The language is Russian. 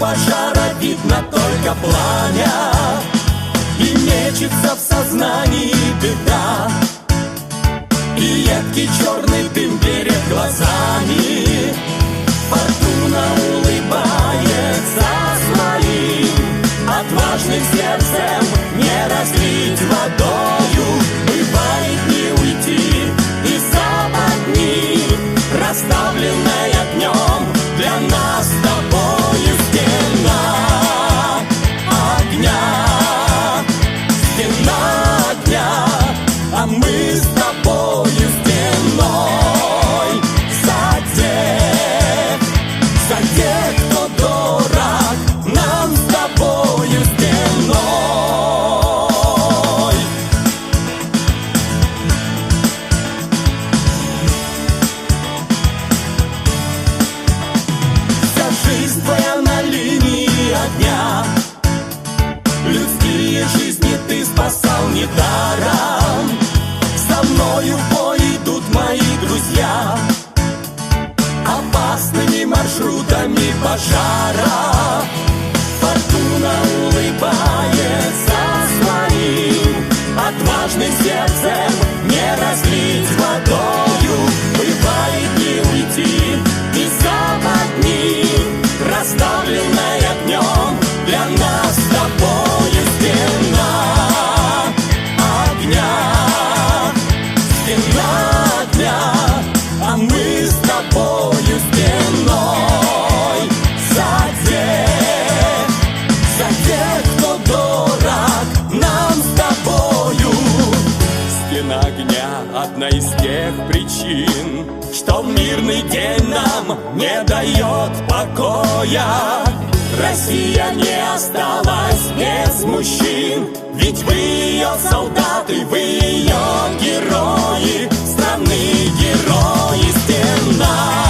пожара видно только пламя, и мечется в сознании беда, и едкий черный дым перед глазами. Фортуна улыбается своим отважным сердцем, не разлить водою, бывает не уйти из западни, расставленной огнем для нас с тобою стена огня, стена огня, а мы с тобою стеной за тех, кто дорог нам с тобою стеной. Вся жизнь твоя на линии огня, людские жизни ты спасал недаром. За мною в бой идут мои друзья, опасными маршрутами пожара. Фортуна улыбается своим отважным сердцем, не разлить водою, бывает не уйти из западни, расставленной огнем для нас с тобою стена огня, стена огня, а мы с тобою стеной за тех, кто дорог нам с тобою. Стена огня — одна из тех причин, что в мирный день нам не дает покоя. Россия не осталась без мужчин, ведь вы ее солдаты, вы ее герои, страны герои. Стена